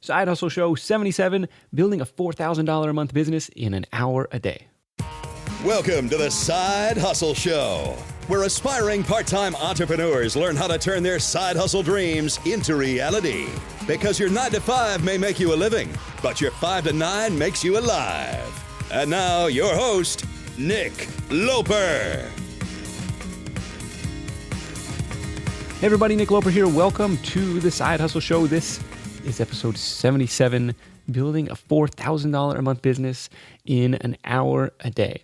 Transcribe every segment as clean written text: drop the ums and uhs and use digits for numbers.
Side Hustle Show 77, building a $4,000 a month business in an hour a day. Welcome to the Side Hustle Show, where aspiring part-time entrepreneurs learn how to turn their side hustle dreams into reality. Because your 9 to 5 may make you a living, but your 5 to 9 makes you alive. And now, your host, Nick Loper. Hey everybody, Nick Loper here. Welcome to the Side Hustle Show. This is episode 77, building a $4,000 a month business in an hour a day.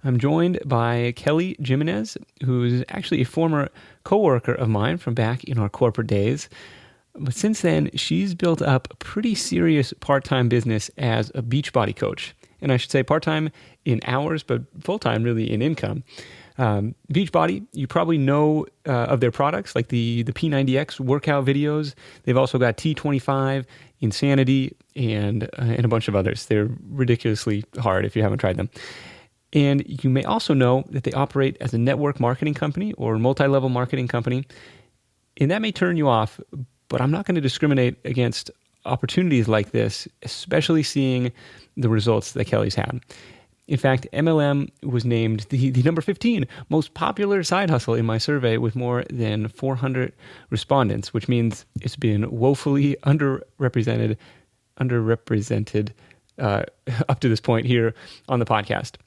I'm joined by Kellie Gimenez, who's actually a former coworker of mine from back in our corporate days. But since then, she's built up a pretty serious part-time business as a Beachbody coach. And I should say part-time in hours, but full-time really in income. Beachbody, you probably know of their products like the P90X workout videos. They've also got T25, Insanity, and a bunch of others. They're ridiculously hard if you haven't tried them. And you may also know that they operate as a network marketing company or multi-level marketing company. And that may turn you off, but I'm not going to discriminate against opportunities like this, especially seeing the results that Kellie's had. In fact, MLM was named the number 15 most popular side hustle in my survey with more than 400 respondents, which means it's been woefully underrepresented up to this point here on the podcast.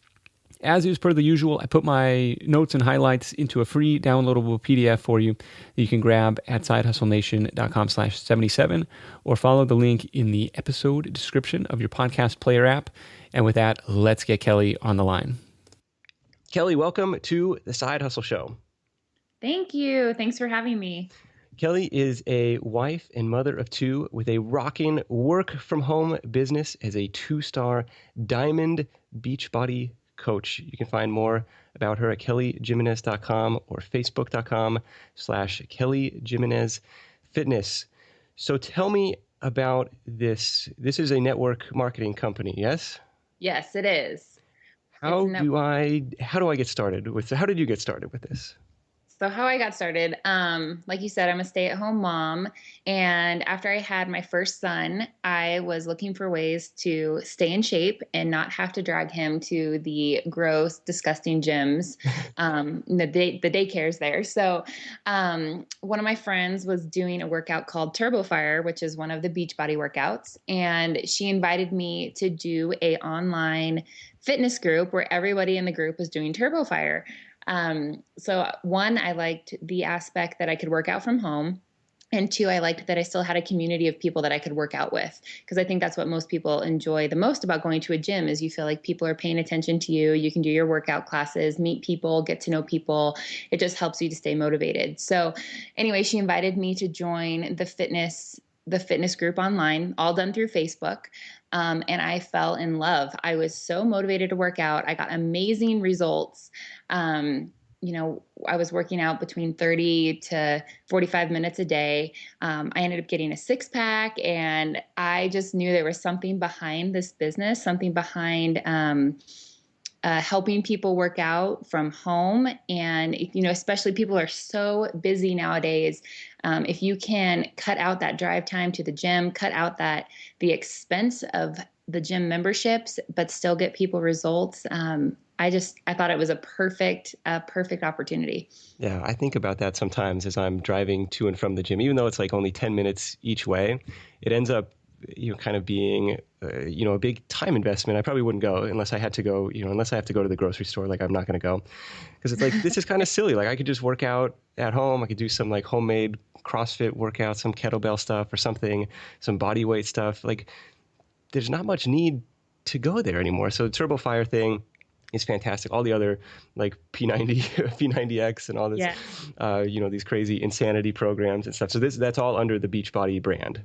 As is per the usual, I put my notes and highlights into a free downloadable PDF for you that you can grab at sidehustlenation.com/77 or follow the link in the episode description of your podcast player app. And with that, let's get Kellie on the line. Kellie, welcome to the Side Hustle Show. Thank you. Thanks for having me. Kellie is a wife and mother of two with a rocking work-from-home business as a 2-star Diamond Beachbody coach. You can find more about her at kelliegimenez.com or facebook.com/Kellie Gimenez Fitness. So tell me about this. This is a network marketing company, yes? Yes, it is. How do I get started with, how did you get started with this? So how I got started, like you said, I'm a stay-at-home mom. And after I had my first son, I was looking for ways to stay in shape and not have to drag him to the gross, disgusting gyms, the daycares there. So one of my friends was doing a workout called Turbo Fire, which is one of the Beachbody workouts. And she invited me to do a online fitness group where everybody in the group was doing Turbo Fire. So one, I liked the aspect that I could work out from home. And two, I liked that I still had a community of people that I could work out with. Because I think that's what most people enjoy the most about going to a gym is you feel like people are paying attention to you. You can do your workout classes, meet people, get to know people. It just helps you to stay motivated. So anyway, she invited me to join the fitness group online, all done through Facebook. And I fell in love. I was so motivated to work out. I got amazing results. I was working out between 30 to 45 minutes a day. I ended up getting a 6-pack, and I just knew there was something behind this business, something behind helping people work out from home. And, especially people are so busy nowadays. If you can cut out that drive time to the gym, cut out the expense of the gym memberships, but still get people results. I thought it was a perfect opportunity. Yeah, I think about that sometimes as I'm driving to and from the gym, even though it's like only 10 minutes each way, it ends up, kind of being, a big time investment. I probably wouldn't go unless I had to go, unless I have to go to the grocery store, like I'm not going to go because it's like, this is kind of silly. Like I could just work out at home. I could do some like homemade CrossFit workout, some kettlebell stuff or something, some body weight stuff. Like there's not much need to go there anymore. So the Turbo Fire thing is fantastic. All the other like P90X and all this, these crazy insanity programs and stuff. So that's all under the Beachbody brand.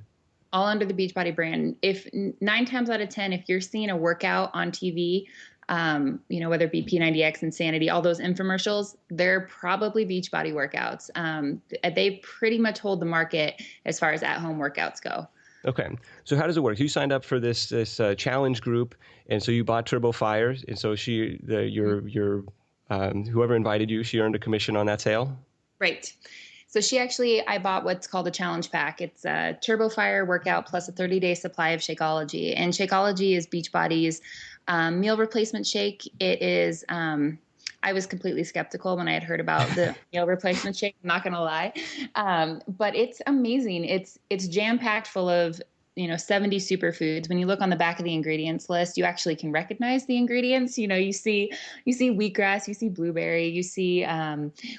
All under the Beachbody brand. If 9 times out of 10, if you're seeing a workout on TV, whether it be P90X, Insanity, all those infomercials, they're probably Beachbody workouts. They pretty much hold the market as far as at-home workouts go. Okay. So how does it work? You signed up for this challenge group, and so you bought Turbo Fire, and so whoever invited you, she earned a commission on that sale? Right. So I bought what's called a challenge pack. It's a Turbo Fire workout plus a 30-day supply of Shakeology. And Shakeology is Beachbody's meal replacement shake. It is, I was completely skeptical when I had heard about the meal replacement shake. I'm not going to lie. But it's amazing. It's jam-packed full of 70 superfoods. When you look on the back of the ingredients list, you actually can recognize the ingredients. You see wheatgrass, you see blueberry, you see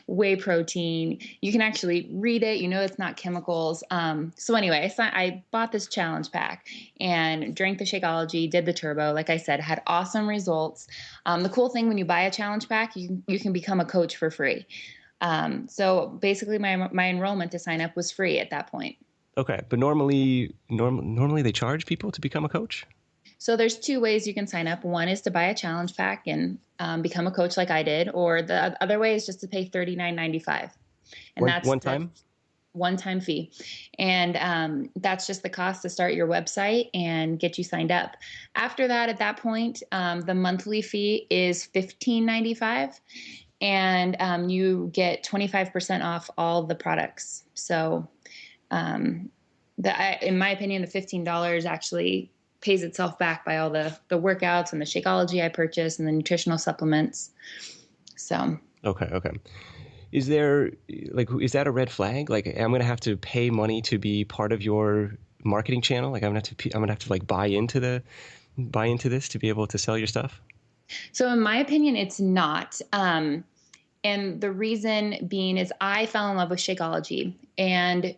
whey protein. You can actually read it. It's not chemicals. So anyway, I bought this challenge pack and drank the Shakeology, did the turbo. Like I said, had awesome results. The cool thing when you buy a challenge pack, you can become a coach for free. So basically my enrollment to sign up was free at that point. Okay, but normally they charge people to become a coach? So there's two ways you can sign up. One is to buy a challenge pack and become a coach like I did, or the other way is just to pay $39.95. And that's one time? One-time fee. And that's just the cost to start your website and get you signed up. After that, at that point, the monthly fee is $15.95, and you get 25% off all the products. So in my opinion, the $15 actually pays itself back by all the workouts and the Shakeology I purchased and the nutritional supplements. So. Okay. Is that a red flag? Like, I'm going to have to pay money to be part of your marketing channel? Like, I'm going to have to like buy into this to be able to sell your stuff? So in my opinion, it's not. And the reason being is I fell in love with Shakeology, and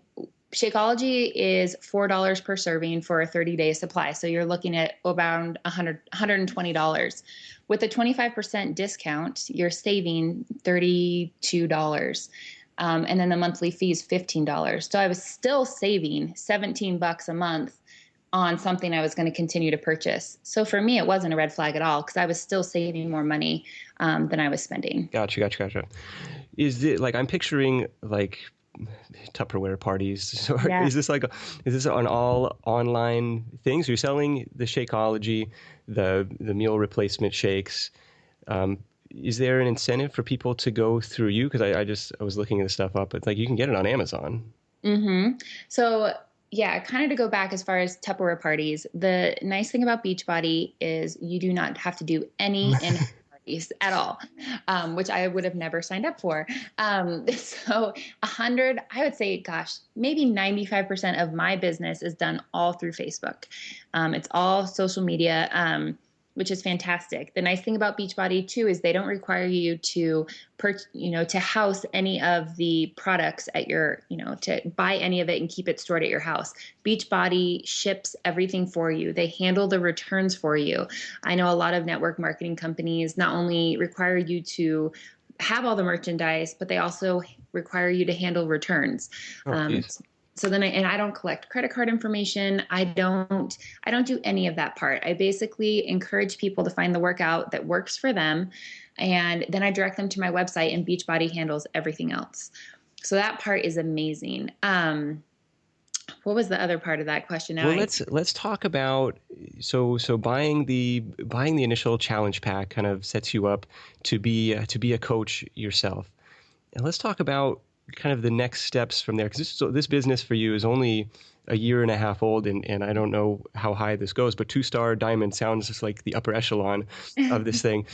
Shakeology is $4 per serving for a 30-day supply. So you're looking at around $120. With a 25% discount, you're saving $32. And then the monthly fee is $15. So I was still saving $17 a month on something I was going to continue to purchase. So for me, it wasn't a red flag at all because I was still saving more money than I was spending. Gotcha. Is it like, I'm picturing like Tupperware parties. So yeah. Is this on all online things? You're selling the Shakeology, the meal replacement shakes. Is there an incentive for people to go through you? Because I was looking this stuff up. It's like you can get it on Amazon. Mm-hmm. So yeah, kind of to go back as far as Tupperware parties, the nice thing about Beachbody is you do not have to do any at all, which I would have never signed up for. So I would say, maybe 95% of my business is done all through Facebook. It's all social media, which is fantastic. The nice thing about Beachbody too is they don't require you to to house any of the products at your, to buy any of it and keep it stored at your house. Beachbody ships everything for you. They handle the returns for you. I know a lot of network marketing companies not only require you to have all the merchandise, but they also require you to handle returns. So then I don't collect credit card information. I don't do any of that part. I basically encourage people to find the workout that works for them. And then I direct them to my website, and Beachbody handles everything else. So that part is amazing. What was the other part of that question? Let's talk about so buying the initial challenge pack kind of sets you up to be a coach yourself. And let's talk about kind of the next steps from there, because this business for you is only a year and a half old, and I don't know how high this goes, but 2-star diamond sounds just like the upper echelon of this thing.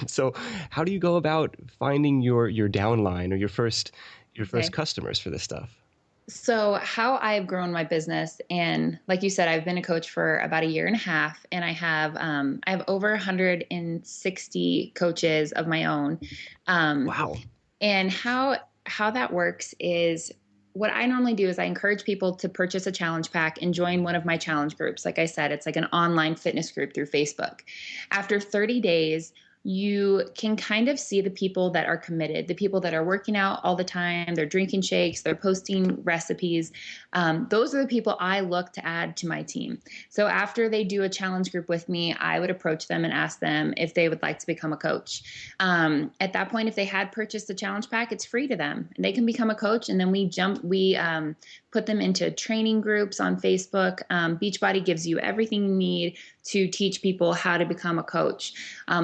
So how do you go about finding your downline or your first customers for this stuff? So how I've grown my business, and like you said, I've been a coach for about a year and a half, and I have over 160 coaches of my own. Wow. And how that works is, what I normally do is I encourage people to purchase a challenge pack and join one of my challenge groups. Like I said, it's like an online fitness group through Facebook. After 30 days, you can kind of see the people that are committed, the people that are working out all the time, they're drinking shakes, they're posting recipes. Those are the people I look to add to my team. So after they do a challenge group with me, I would approach them and ask them if they would like to become a coach. At that point, if they had purchased the challenge pack, it's free to them. And they can become a coach, and then we put them into training groups on Facebook. Beachbody gives you everything you need to teach people how to become a coach.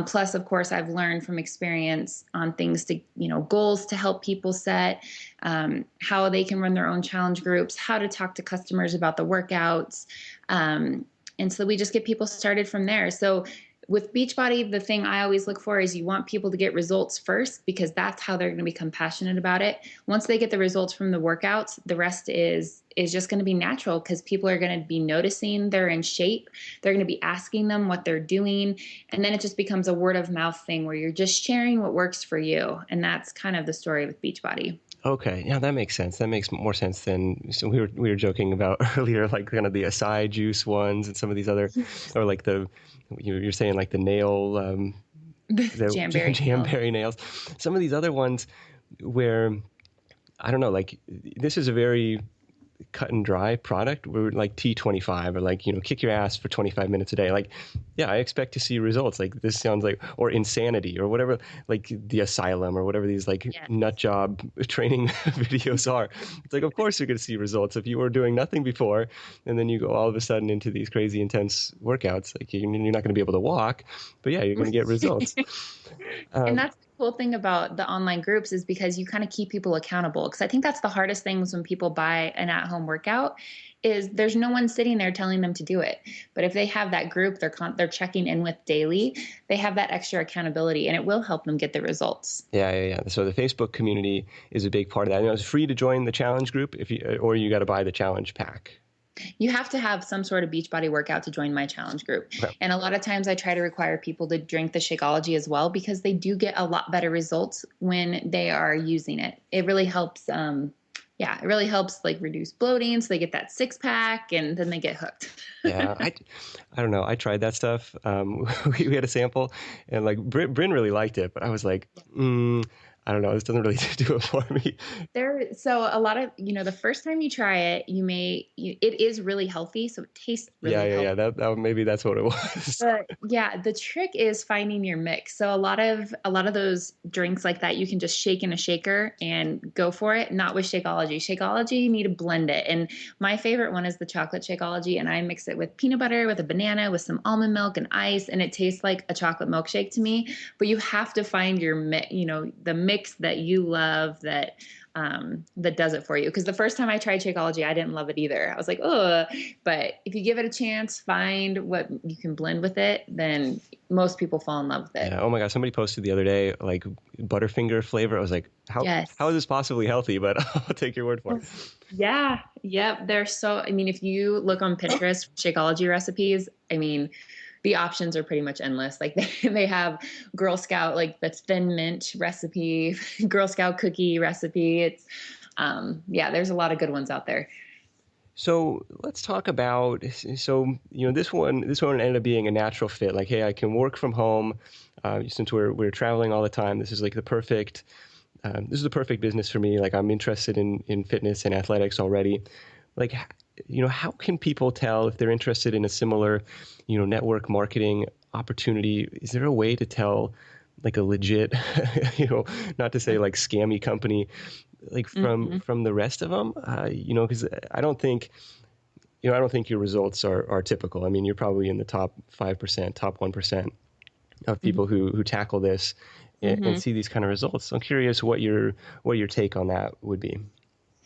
Plus, of course, I've learned from experience on things to, goals to help people set. how they can run their own challenge groups, how to talk to customers about the workouts. And so we just get people started from there. So with Beachbody, the thing I always look for is you want people to get results first, because that's how they're going to become passionate about it. Once they get the results from the workouts, the rest is just going to be natural, because people are going to be noticing they're in shape. They're going to be asking them what they're doing. And then it just becomes a word of mouth thing where you're just sharing what works for you. And that's kind of the story with Beachbody. Okay, yeah, that makes sense. That makes more sense than, so we were joking about earlier, like kind of the acai juice ones and some of these other, or like you're saying like the nail, the jamberry nails. Some of these other ones where, I don't know, like this is a very cut and dry product. We're like T25 or like, kick your ass for 25 minutes a day. Like, yeah, I expect to see results. Like this sounds like, or Insanity or whatever, like the Asylum or whatever these like nut job training videos are. It's like, of course you're going to see results if you were doing nothing before. And then you go all of a sudden into these crazy intense workouts. Like you're not going to be able to walk, but yeah, you're going to get results. And that's the cool thing about the online groups, is because you kind of keep people accountable. Because I think that's the hardest things when people buy an at-home workout, is there's no one sitting there telling them to do it. But if they have that group they're checking in with daily, they have that extra accountability, and it will help them get the results. Yeah. So the Facebook community is a big part of that. It's free to join the challenge group or you got to buy the challenge pack. You have to have some sort of Beachbody workout to join my challenge group. Okay. And a lot of times I try to require people to drink the Shakeology as well, because they do get a lot better results when they are using it. It really helps. It really helps like reduce bloating. So they get that 6-pack and then they get hooked. Yeah. I don't know. I tried that stuff. We had a sample and like Bryn really liked it, but I was like, I don't know. This doesn't really do it for me. So a lot of, the first time you try it, it is really healthy. So it tastes really healthy. Yeah. That maybe that's what it was. But yeah, the trick is finding your mix. So a lot of those drinks like that, you can just shake in a shaker and go for it. Not with Shakeology. Shakeology, you need to blend it. And my favorite one is the chocolate Shakeology. And I mix it with peanut butter, with a banana, with some almond milk and ice. And it tastes like a chocolate milkshake to me. But you have to find your the mix that you love that does it for you. Because the first time I tried Shakeology, I didn't love it either. I was like, oh, but if you give it a chance, find what you can blend with it, then most people fall in love with it. Yeah. Oh my gosh. Somebody posted the other day, like Butterfinger flavor. I was like, how is this possibly healthy? But I'll take your word for it. Yeah. Yep. If you look on Pinterest, Shakeology recipes, the options are pretty much endless. Like they have Girl Scout, like the thin mint recipe, Girl Scout cookie recipe. It's, there's a lot of good ones out there. So let's talk about, this one ended up being a natural fit. Like, hey, I can work from home, since we're traveling all the time. This is like the perfect business for me. Like I'm interested in fitness and athletics already. Like, how can people tell if they're interested in a similar, network marketing opportunity? Is there a way to tell like a legit, not to say like scammy company, like from the rest of them? Because I don't think your results are typical. I mean, you're probably in the top 5%, top 1% of people who tackle this and see these kind of results. So I'm curious what your take on that would be.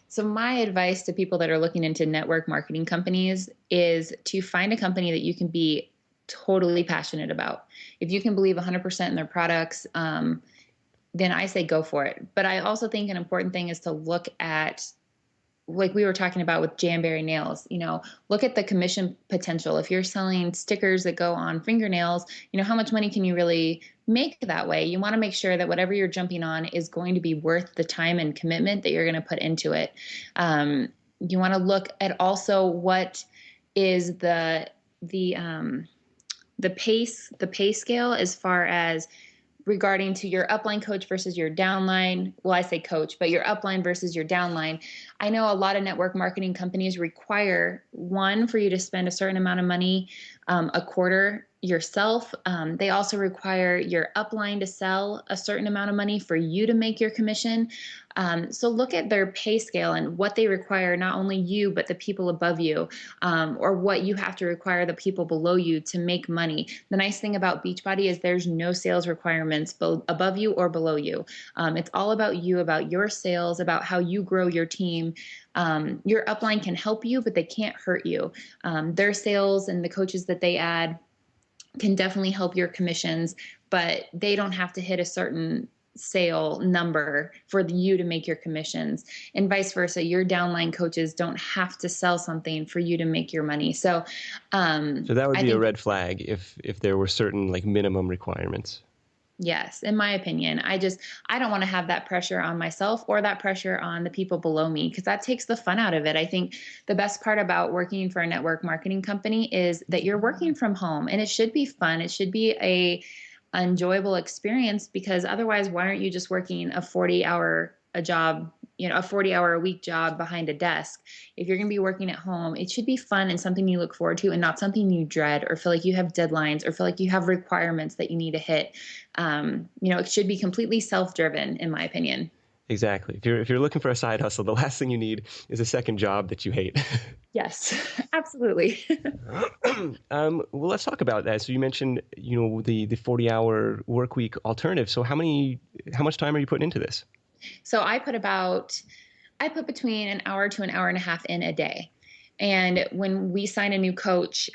So my advice to people that are looking into network marketing companies is to find a company that you can be totally passionate about. If you can believe 100% in their products, then I say go for it. But I also think an important thing is to look at, like we were talking about with Jamberry nails, look at the commission potential. If you're selling stickers that go on fingernails, how much money can you really make that way? You want to make sure that whatever you're jumping on is going to be worth the time and commitment that you're going to put into it. You want to look at also what is the pay scale as far as regarding to your upline coach versus your downline. Well, I say coach, but your upline versus your downline. I know a lot of network marketing companies require one for you to spend a certain amount of money a quarter yourself. They also require your upline to sell a certain amount of money for you to make your commission. So look at their pay scale and what they require, not only you, but the people above you, or what you have to require the people below you to make money. The nice thing about Beachbody is there's no sales requirements above you or below you. It's all about you, about your sales, about how you grow your team. Your upline can help you, but they can't hurt you. Their sales and the coaches that they add can definitely help your commissions, but they don't have to hit a certain sale number for you to make your commissions, and vice versa. Your downline coaches don't have to sell something for you to make your money. So that would be a red flag if there were certain like minimum requirements. Yes, in my opinion. I don't want to have that pressure on myself or that pressure on the people below me, because that takes the fun out of it. I think the best part about working for a network marketing company is that you're working from home, and it should be fun. It should be a enjoyable experience, because otherwise, why aren't you just working a 40-hour a week job behind a desk? If you're going to be working at home, it should be fun and something you look forward to, and not something you dread or feel like you have deadlines or feel like you have requirements that you need to hit. It should be completely self-driven, in my opinion. Exactly. If you're looking for a side hustle, the last thing you need is a second job that you hate. Yes, absolutely. Well, let's talk about that. So you mentioned, the 40-hour work week alternative. So how much time are you putting into this? So I put between an hour to an hour and a half in a day. And when we sign a new coach,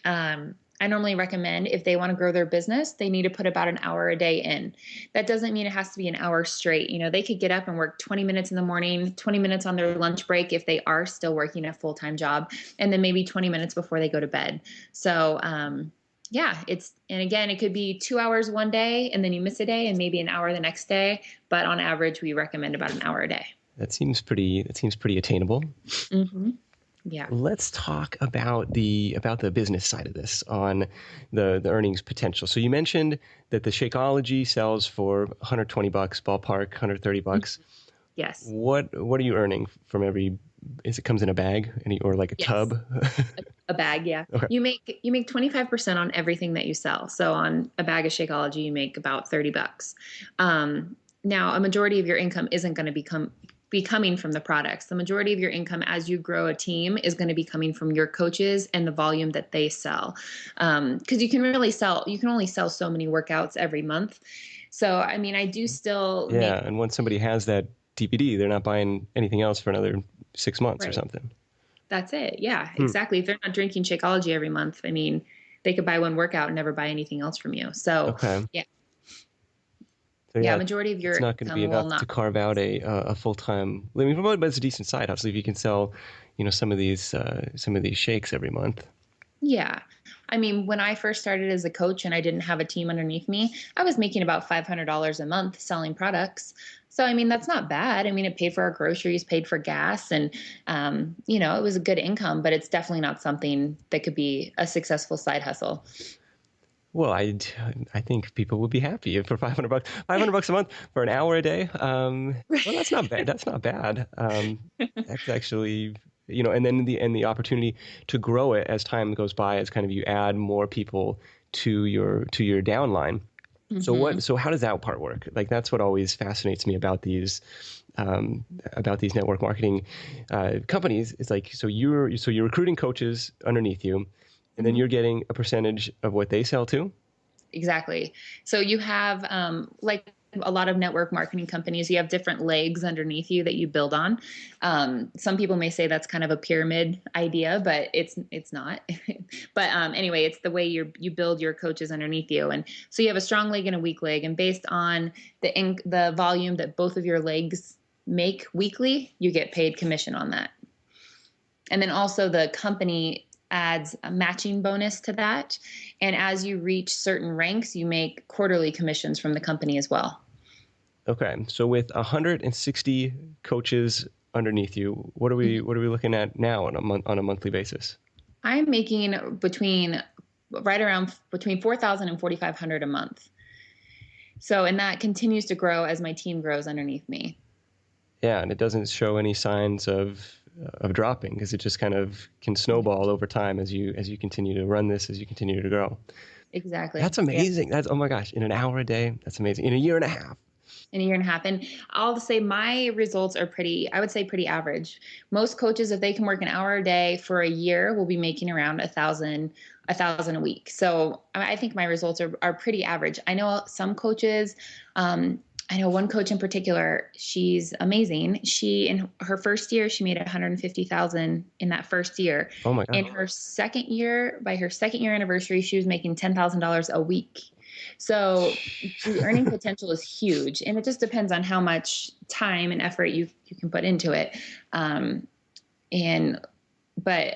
I normally recommend, if they want to grow their business, they need to put about an hour a day in. That doesn't mean it has to be an hour straight. They could get up and work 20 minutes in the morning, 20 minutes on their lunch break if they are still working a full-time job, and then maybe 20 minutes before they go to bed. So, and again, it could be 2 hours one day and then you miss a day, and maybe an hour the next day. But on average, we recommend about an hour a day. That seems pretty attainable. Mm-hmm. Yeah. Let's talk about the business side of this, on the earnings potential. So you mentioned that the Shakeology sells for $120 ballpark, $130. Yes. What are you earning from every? It comes in a bag, or like a tub? A bag, yeah. Okay. You make 25% on everything that you sell. So on a bag of Shakeology, you make about $30. Now, a majority of your income isn't going to be coming from the products. The majority of your income as you grow a team is going to be coming from your coaches and the volume that they sell. Because you can only sell so many workouts every month. So, I do still. Yeah. And once somebody has that DVD, they're not buying anything else for another 6 months or something. That's it. Yeah, exactly. If they're not drinking Shakeology every month, they could buy one workout and never buy anything else from you. So, yeah. So majority of your it's not going to be enough to carve out a full-time living, but it's a decent side hustle if you can sell, some of these shakes every month. Yeah. When I first started as a coach and I didn't have a team underneath me, I was making about $500 a month selling products. So, that's not bad. It paid for our groceries, paid for gas, and, it was a good income, but it's definitely not something that could be a successful side hustle. Well, I think people would be happy for $500 a month for an hour a day. Well, that's not bad. That's not bad. That's actually, and then the opportunity to grow it as time goes by, as kind of you add more people to your downline. Mm-hmm. So how does that part work? Like, that's what always fascinates me about these network marketing companies. It's like, so you're recruiting coaches underneath you, and then you're getting a percentage of what they sell too? Exactly. So you have, like a lot of network marketing companies, you have different legs underneath you that you build on. Some people may say that's kind of a pyramid idea, but it's not. But anyway, it's the way you build your coaches underneath you. And so you have a strong leg and a weak leg. And based on the volume that both of your legs make weekly, you get paid commission on that. And then also the company adds a matching bonus to that. And as you reach certain ranks, you make quarterly commissions from the company as well. Okay. So with 160 coaches underneath you, what are we looking at now on a monthly basis? I'm making between $4,000 and $4,500 a month. So, and that continues to grow as my team grows underneath me. Yeah. And it doesn't show any signs of of dropping, because it just kind of can snowball over time as you continue to run this, as you continue to grow. Exactly. That's amazing. Yeah. That's, oh my gosh, in an hour a day, that's amazing. In a year and a half. In a year and a half. And I'll say my results are I would say pretty average. Most coaches, if they can work an hour a day for a year, will be making around $1,000 a week. So I think my results are pretty average. I know some coaches, I know one coach in particular, she's amazing. In her first year, she made $150,000 in that first year. Oh my God. In her second year, by her second year anniversary, she was making $10,000 a week. So the earning potential is huge, and it just depends on how much time and effort you can put into it. But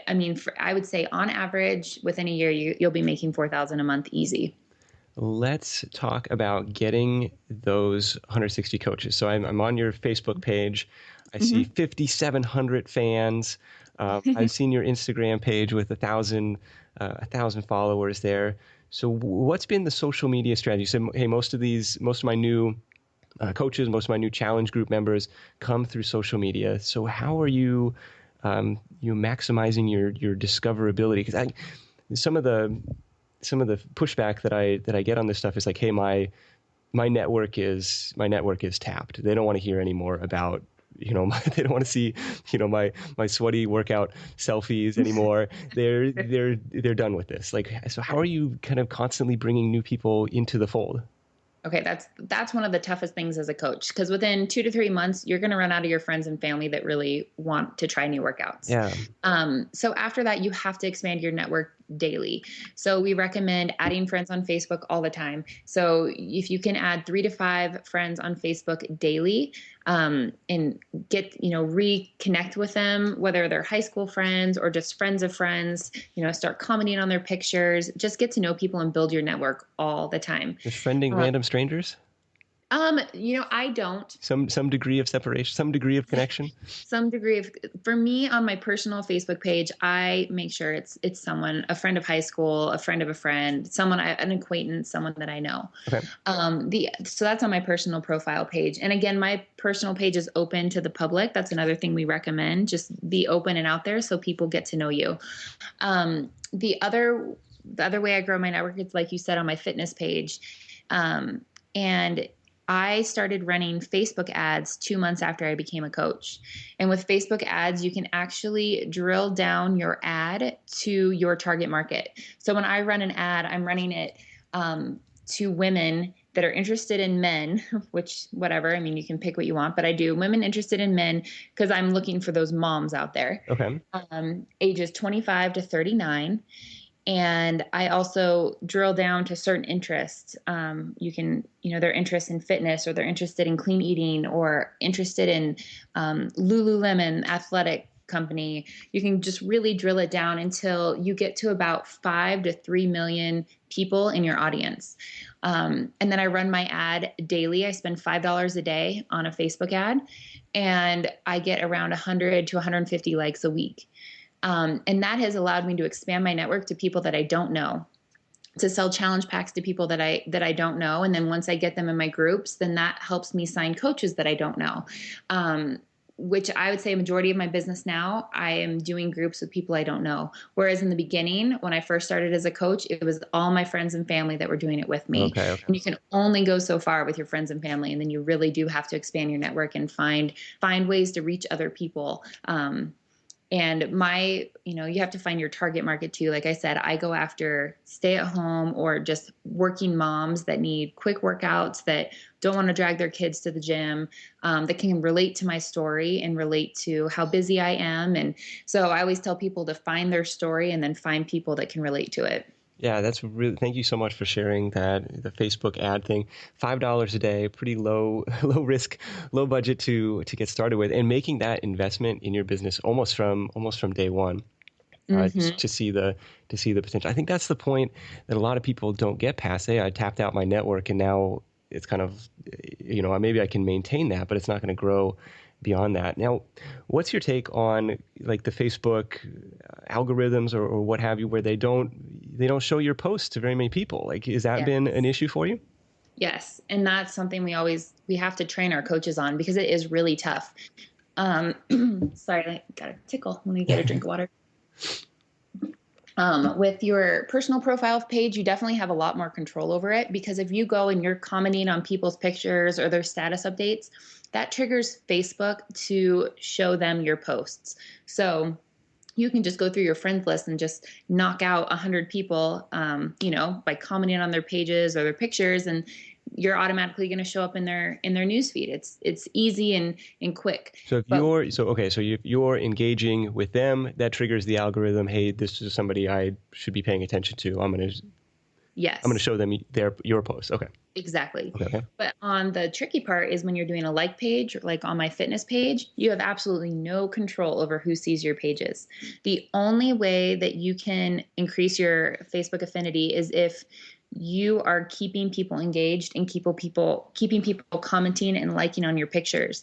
I mean, I would say on average, within a year, you'll be making $4,000 a month easy. Let's talk about getting those 160 coaches. So I'm on your Facebook page. I see 5,700 fans. I've seen your Instagram page with 1,000 followers there. So what's been the social media strategy? So, hey, most of my new coaches, most of my new challenge group members come through social media. So how are you maximizing your discoverability? Because some of the pushback that I get on this stuff is like, hey, my network is tapped. They don't want to hear anymore about, they don't want to see, my sweaty workout selfies anymore. They're done with this. Like, so how are you kind of constantly bringing new people into the fold? Okay, that's one of the toughest things as a coach, because within 2 to 3 months, you're going to run out of your friends and family that really want to try new workouts. Yeah. So after that, you have to expand your network daily. So we recommend adding friends on Facebook all the time. So if you can add 3 to 5 friends on Facebook daily, and get, reconnect with them, whether they're high school friends or just friends of friends, start commenting on their pictures, just get to know people and build your network all the time. Just friending random strangers? I don't. Some degree of separation, some degree of connection? For me, on my personal Facebook page, I make sure it's someone, a friend of high school, a friend of a friend, an acquaintance, someone that I know. Okay. So that's on my personal profile page. And again, my personal page is open to the public. That's another thing we recommend. Just be open and out there so people get to know you. The other way I grow my network is, like you said, on my fitness page. And I started running Facebook ads 2 months after I became a coach. And with Facebook ads, you can actually drill down your ad to your target market. So when I run an ad, I'm running it to women that are interested in men, which whatever, I mean, you can pick what you want, but I do women interested in men because I'm looking for those moms out there. Okay. Ages 25 to 39. And I also drill down to certain interests. You can, their interest in fitness, or they're interested in clean eating, or interested in Lululemon athletic company. You can just really drill it down until you get to about 5 to 3 million people in your audience. And then I run my ad daily. I spend $5 a day on a Facebook ad, and I get around 100 to 150 likes a week. And that has allowed me to expand my network to people that I don't know, to sell challenge packs to people that I don't know. And then once I get them in my groups, then that helps me sign coaches that I don't know, which I would say a majority of my business now, I am doing groups with people I don't know. Whereas in the beginning, when I first started as a coach, it was all my friends and family that were doing it with me. Okay. And you can only go so far with your friends and family. And then you really do have to expand your network and find ways to reach other people. And you have to find your target market too. Like I said, I go after stay at home or just working moms that need quick workouts, that don't want to drag their kids to the gym, that can relate to my story and relate to how busy I am. And so I always tell people to find their story and then find people that can relate to it. Yeah, that's really, thank you so much for sharing that, the Facebook ad thing. $5 a day, pretty low risk, low budget to get started with, and making that investment in your business almost from day one. To see the potential. I think that's the point that a lot of people don't get past. Hey, I tapped out my network, and now it's kind of, maybe I can maintain that, but it's not going to grow beyond that. Now, what's your take on like the Facebook algorithms or what have you, where they don't show your posts to very many people? Like, has that been an issue for you? Yes. And that's something we have to train our coaches on, because it is really tough. Sorry, I got a tickle. Let me get a drink of water. With your personal profile page, you definitely have a lot more control over it, because if you go and you're commenting on people's pictures or their status updates, that triggers Facebook to show them your posts. So you can just go through your friends list and just knock out 100 people, by commenting on their pages or their pictures, and you're automatically going to show up in their newsfeed. It's easy and quick. So if you're engaging with them, that triggers the algorithm. Hey, this is somebody I should be paying attention to. I'm going to show them your post. Okay. Exactly. Okay. But on the tricky part is when you're doing a like page, like on my fitness page, you have absolutely no control over who sees your pages. The only way that you can increase your Facebook affinity is if you are keeping people engaged and keeping people commenting and liking on your pictures.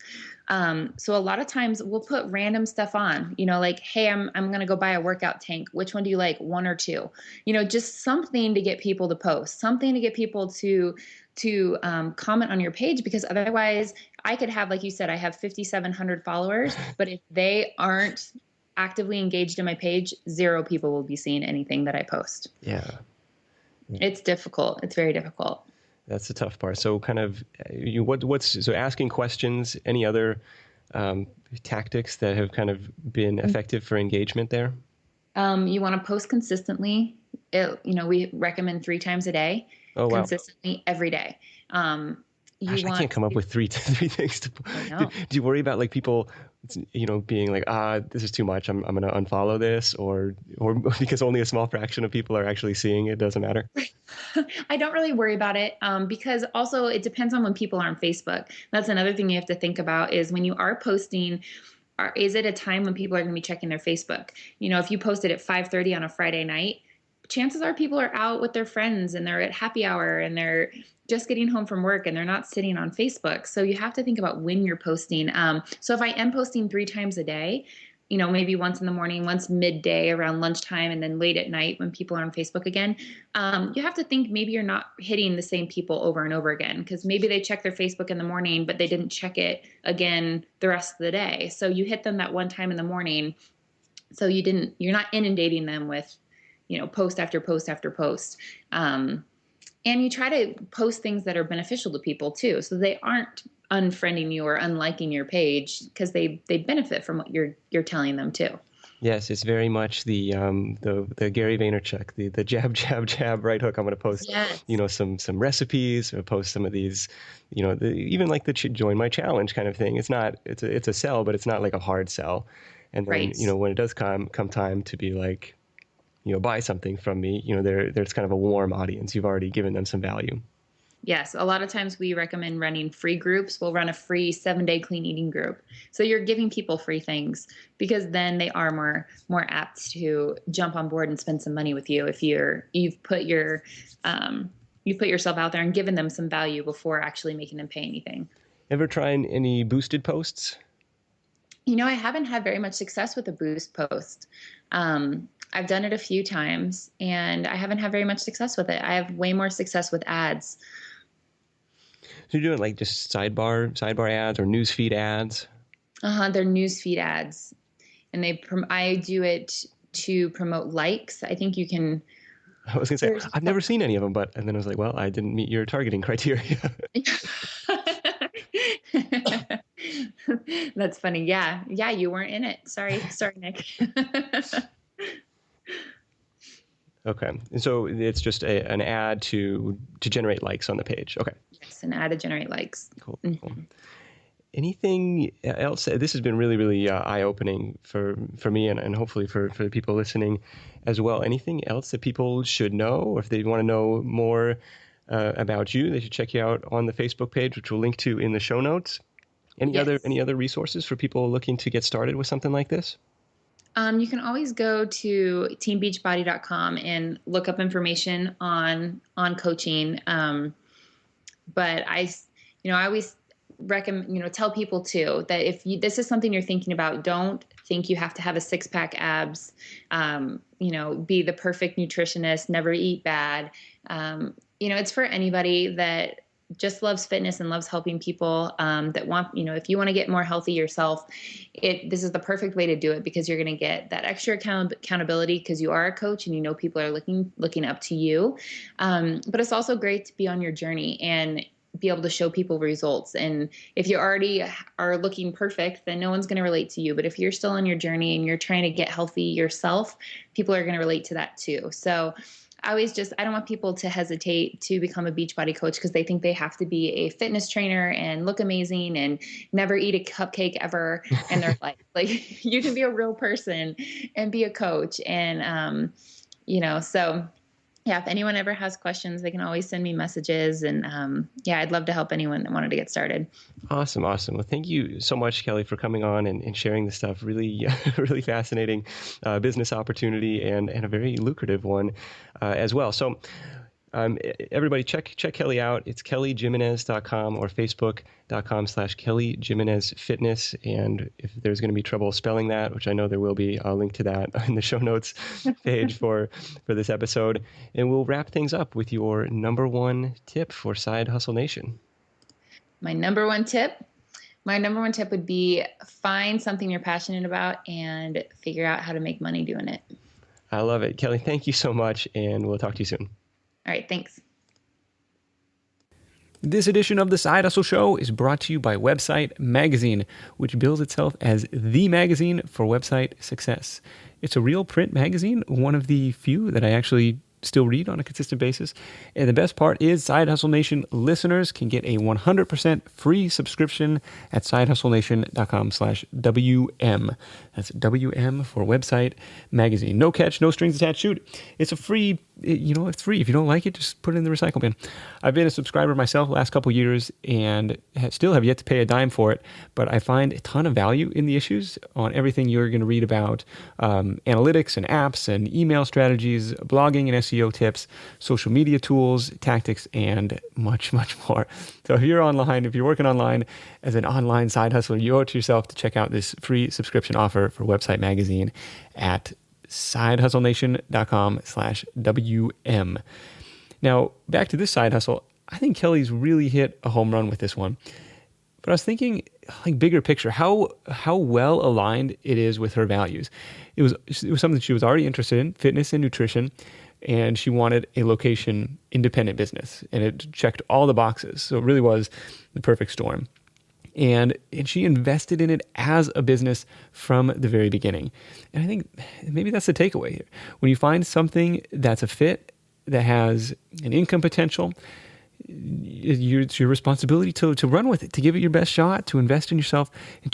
So a lot of times we'll put random stuff on, like, hey, I'm going to go buy a workout tank. Which one do you like? 1 or 2? Just something to get people to post, something to get people to comment on your page, because otherwise I could have, like you said, I have 5,700 followers, but if they aren't actively engaged in my page, 0 people will be seeing anything that I post. Yeah. It's difficult. It's very difficult. That's the tough part. So kind of so asking questions, any other tactics that have kind of been effective for engagement there? You want to post consistently. We recommend 3 times a day. Oh, wow. Consistently every day. I can't come up with three things to. Do you worry about like people, being like, this is too much. I'm going to unfollow this, or because only a small fraction of people are actually seeing it, doesn't matter? I don't really worry about it, because also it depends on when people are on Facebook. That's another thing you have to think about is when you are posting, is it a time when people are going to be checking their Facebook? If you posted at 5:30 on a Friday night, chances are people are out with their friends and they're at happy hour and they're just getting home from work and they're not sitting on Facebook. So you have to think about when you're posting. So if I am posting 3 times a day, maybe once in the morning, once midday around lunchtime, and then late at night when people are on Facebook again, you have to think maybe you're not hitting the same people over and over again, because maybe they check their Facebook in the morning, but they didn't check it again the rest of the day. So you hit them that one time in the morning. So you're not inundating them with, post after post after post. And you try to post things that are beneficial to people too. So they aren't unfriending you or unliking your page, because they benefit from what you're telling them too. Yes, it's very much the Gary Vaynerchuk, the jab, jab, jab, right hook. I'm going to post, some recipes, or post some of these, even like the join my challenge kind of thing. It's a sell, but it's not like a hard sell. And then, right. When it does come time to be like, buy something from me, there's kind of a warm audience. You've already given them some value. Yes. A lot of times we recommend running free groups. We'll run a free 7-day clean eating group. So you're giving people free things, because then they are more apt to jump on board and spend some money with you if you've put yourself out there and given them some value before actually making them pay anything. Ever trying any boosted posts? I haven't had very much success with a boost post. I've done it a few times and I haven't had very much success with it. I have way more success with ads. So you're doing like just sidebar ads or newsfeed ads? They're newsfeed ads, and I do it to promote likes. I think you can. I was going to say, I've never seen any of them, and then I was like, well, I didn't meet your targeting criteria. That's funny. Yeah, you weren't in it. Sorry, Nick. Okay, and so it's just an ad to generate likes on the page. Okay. Yes, an ad to generate likes. Cool. Anything else? This has been really, really eye-opening for me and hopefully for the people listening as well. Anything else that people should know, or if they want to know more about you, they should check you out on the Facebook page, which we'll link to in the show notes. Any other resources for people looking to get started with something like this? You can always go to teambeachbody.com and look up information on coaching. But I always recommend, tell people too, that if this is something you're thinking about, don't think you have to have a 6-pack abs, be the perfect nutritionist, never eat bad. It's for anybody that just loves fitness and loves helping people that want, if you want to get more healthy yourself, this is the perfect way to do it, because you're going to get that extra accountability because you are a coach and people are looking up to you. But it's also great to be on your journey and be able to show people results. And if you already are looking perfect, then no one's going to relate to you. But if you're still on your journey and you're trying to get healthy yourself, people are going to relate to that too. So I don't want people to hesitate to become a Beachbody coach because they think they have to be a fitness trainer and look amazing and never eat a cupcake ever in their life. Like, you can be a real person and be a coach. And, so yeah, if anyone ever has questions, they can always send me messages. And I'd love to help anyone that wanted to get started. Awesome. Well, thank you so much, Kellie, for coming on and sharing this stuff. Really, really fascinating business opportunity and a very lucrative one as well. So everybody check Kellie out. It's kelliegimenez.com or facebook.com/Kellie Gimenez Fitness. And if there's going to be trouble spelling that, which I know there will be, I'll link to that in the show notes page for this episode. And we'll wrap things up with your number one tip for Side Hustle Nation. My number one tip would be find something you're passionate about and figure out how to make money doing it. I love it. Kellie, thank you so much. And we'll talk to you soon. All right, thanks. This edition of the Side Hustle Show is brought to you by Website Magazine, which bills itself as the magazine for website success. It's a real print magazine, one of the few that I actually still read on a consistent basis. And the best part is Side Hustle Nation listeners can get a 100% free subscription at sidehustlenation.com/WM. That's WM for Website Magazine. No catch, no strings attached. Shoot, it's a free, it's free. If you don't like it, just put it in the recycle bin. I've been a subscriber myself the last couple years and still have yet to pay a dime for it, but I find a ton of value in the issues on everything you're going to read about analytics and apps and email strategies, blogging and SEO tips, social media tools, tactics, and much, much more. So if you're working online as an online side hustler, you owe it to yourself to check out this free subscription offer for Website Magazine at sidehustlenation.com/WM. Now, back to this side hustle. I think Kellie's really hit a home run with this one. But I was thinking, like, bigger picture, how well aligned it is with her values. It was something she was already interested in, fitness and nutrition, and she wanted a location independent business, and it checked all the boxes. So it really was the perfect storm. And she invested in it as a business from the very beginning. And I think maybe that's the takeaway here. When you find something that's a fit, that has an income potential, it's your responsibility to run with it, to give it your best shot, to invest in yourself, and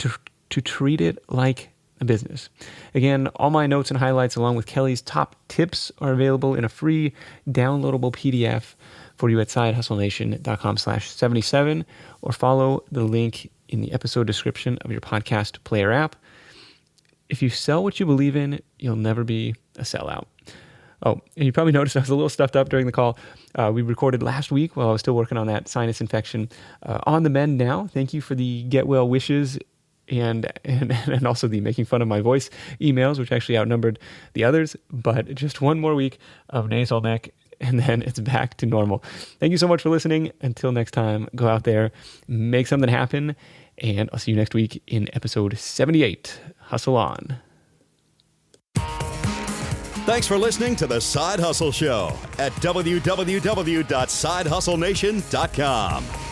to treat it like a business. Again, all my notes and highlights along with Kellie's top tips are available in a free downloadable PDF for you at sidehustlenation.com/77, or follow the link in the episode description of your podcast player app. If you sell what you believe in, you'll never be a sellout. Oh, and you probably noticed I was a little stuffed up during the call. We recorded last week while I was still working on that sinus infection. On the mend now. Thank you for the get well wishes and also the making fun of my voice emails, which actually outnumbered the others. But just one more week of nasal neck, and then it's back to normal. Thank you so much for listening. Until next time, go out there, make something happen, and I'll see you next week in episode 78. Hustle on. Thanks for listening to The Side Hustle Show at www.sidehustlenation.com.